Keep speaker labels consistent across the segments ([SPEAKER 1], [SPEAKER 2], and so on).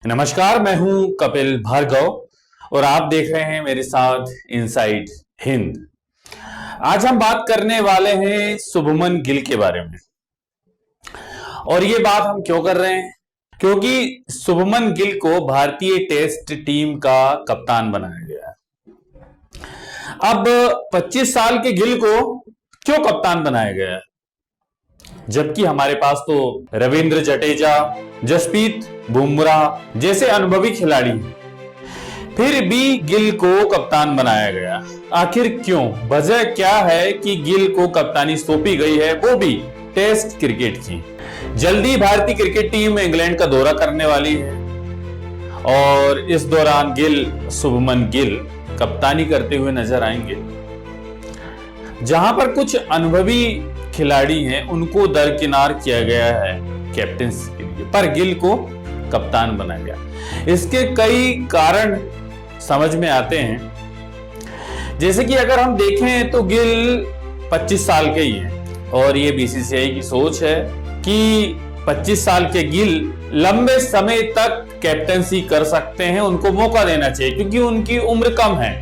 [SPEAKER 1] नमस्कार, मैं हूं कपिल भार्गव और आप देख रहे हैं मेरे साथ इनसाइड हिंद। आज हम बात करने वाले हैं शुभमन गिल के बारे में। और ये बात हम क्यों कर रहे हैं? क्योंकि शुभमन गिल को भारतीय टेस्ट टीम का कप्तान बनाया गया है। अब 25 साल के गिल को क्यों कप्तान बनाया गया है, जबकि हमारे पास तो रविंद्र जडेजा, जसप्रीत बुमराह जैसे अनुभवी खिलाड़ी हैं। फिर भी गिल को कप्तान बनाया गया। आखिर क्यों? वजह क्या है कि गिल को कप्तानी सौंपी गई है, वो भी टेस्ट क्रिकेट की। जल्दी भारतीय क्रिकेट टीम इंग्लैंड का दौरा करने वाली है और इस दौरान शुभमन गिल कप्तानी करते हुए नजर आएंगे। जहां पर कुछ अनुभवी खिलाड़ी हैं उनको दरकिनार किया गया है कैप्टनसी के लिए, पर गिल को कप्तान बनाया गया। इसके कई कारण समझ में आते हैं। जैसे कि अगर हम देखें तो गिल 25 साल के ही हैं और ये बीसीसीआई की सोच है कि 25 साल के गिल लंबे समय तक कैप्टनसी कर सकते हैं, उनको मौका देना चाहिए क्योंकि उनकी उम्र कम है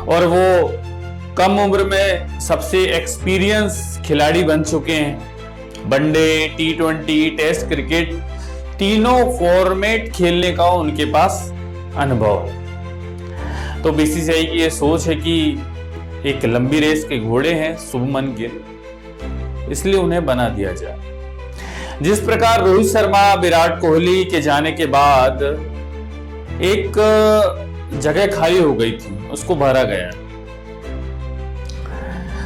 [SPEAKER 1] और वो कम उम्र में सबसे एक्सपीरियंस खिलाड़ी बन चुके हैं। वनडे, टी20, टेस्ट क्रिकेट तीनों फॉर्मेट खेलने का उनके पास अनुभव। तो बीसीसीआई की यह सोच है कि एक लंबी रेस के घोड़े हैं शुभमन गिल, इसलिए उन्हें बना दिया जाए। जिस प्रकार रोहित शर्मा, विराट कोहली के जाने के बाद एक जगह खाली हो गई थी, उसको भरा गया,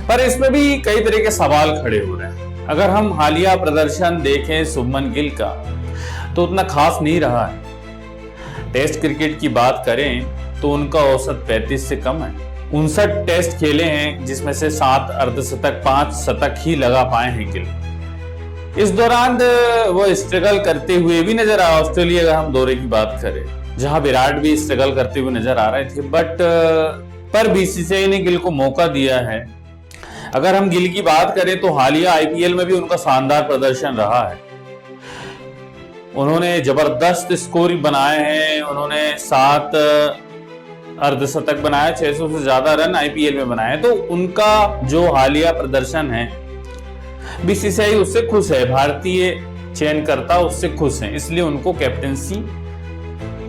[SPEAKER 1] पर इसमें भी कई तरह के सवाल खड़े हो रहे हैं। अगर हम हालिया प्रदर्शन देखें शुभमन गिल का तो उतना खास नहीं रहा है। टेस्ट क्रिकेट की बात करें तो उनका औसत 35 से कम है। 59 टेस्ट खेले हैं जिसमें से 7 अर्धशतक, 5 शतक ही लगा पाए हैं गिल। इस दौरान वो स्ट्रगल करते हुए भी नजर आया। ऑस्ट्रेलिया अगर हम दौरे की बात करें जहां विराट भी स्ट्रगल करते हुए नजर आ रहे थे, पर बीसीसीआई ने गिल को मौका दिया है। अगर हम गिल की बात करें तो हालिया आईपीएल में भी उनका शानदार प्रदर्शन रहा है। उन्होंने जबरदस्त स्कोर बनाए हैं। उन्होंने 7 अर्धशतक बनाए, 600 से ज्यादा रन आईपीएल में बनाए। तो उनका जो हालिया प्रदर्शन है, बीसीसीआई उससे खुश है, भारतीय चयनकर्ता उससे खुश हैं, इसलिए उनको कैप्टनसी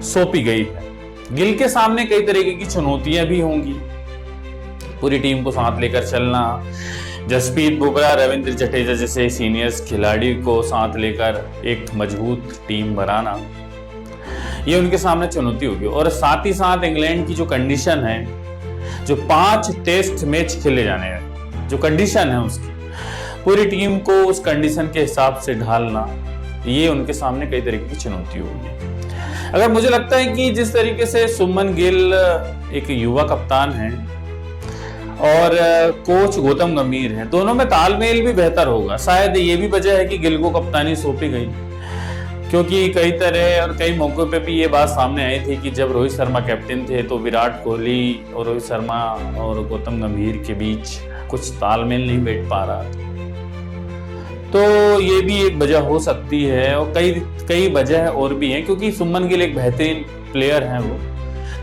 [SPEAKER 1] सौंपी गई है। गिल के सामने कई तरीके की चुनौतियां भी होंगी। पूरी टीम को साथ लेकर चलना, जसप्रीत बुमराह, रविंद्र जडेजा जैसे सीनियर्स खिलाड़ी को साथ लेकर एक मजबूत टीम बनाना, ये उनके सामने चुनौती होगी। और साथ ही साथ इंग्लैंड की जो कंडीशन है, जो 5 टेस्ट मैच खेले जाने हैं, जो कंडीशन है उसकी, पूरी टीम को उस कंडीशन के हिसाब से ढालना, ये उनके सामने कई तरीके की चुनौती होगी। अगर मुझे लगता है कि जिस तरीके से शुभमन गिल एक युवा कप्तान है और कोच गौतम गंभीर हैं, दोनों में तालमेल भी बेहतर होगा। शायद ये भी वजह है कि गिल को कप्तानी सौंपी गई, क्योंकि कई तरह और कई मौकों पे भी ये बात सामने आई थी कि जब रोहित शर्मा कैप्टन थे तो विराट कोहली और रोहित शर्मा और गौतम गंभीर के बीच कुछ तालमेल नहीं बैठ पा रहा था। तो ये भी एक वजह हो सकती है और कई वजह और भी हैं, क्योंकि शुभमन गिल एक बेहतरीन प्लेयर हैं। वो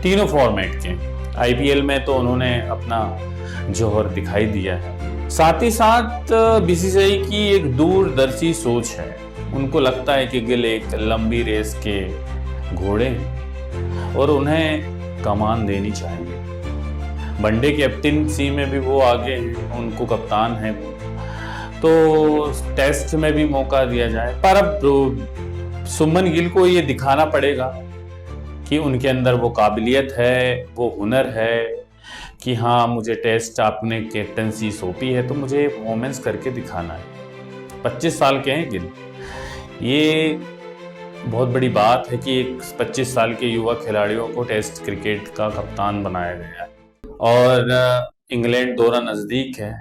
[SPEAKER 1] तीनों फॉर्मेट के, आईपीएल में तो उन्होंने अपना जौहर दिखाई दिया है। साथ ही साथ बीसीसीआई की एक दूरदर्शी सोच है। उनको लगता है कि गिल एक लंबी रेस के घोड़े हैं और उन्हें कमान देनी चाहिए। वनडे कैप्टनसी में भी वो आगे हैं, उनको कप्तान है वो, तो टेस्ट में भी मौका दिया जाए। पर अब शुभमन गिल को ये दिखाना पड़ेगा कि उनके अंदर वो काबिलियत है, वो हुनर है कि हाँ, मुझे टेस्ट आपने कैप्टनसी सौंपी है तो मुझे परफॉर्मेंस करके दिखाना है। 25 साल के हैं गिल, ये बहुत बड़ी बात है कि एक 25 साल के युवा खिलाड़ियों को टेस्ट क्रिकेट का कप्तान बनाया गया है। और इंग्लैंड दौरा नज़दीक है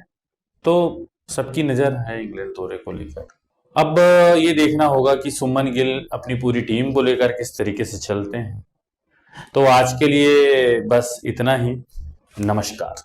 [SPEAKER 1] तो सबकी नज़र है इंग्लैंड दौरे को लेकर। अब ये देखना होगा कि शुभमन गिल अपनी पूरी टीम को लेकर किस तरीके से चलते हैं। तो आज के लिए बस इतना ही। नमस्कार।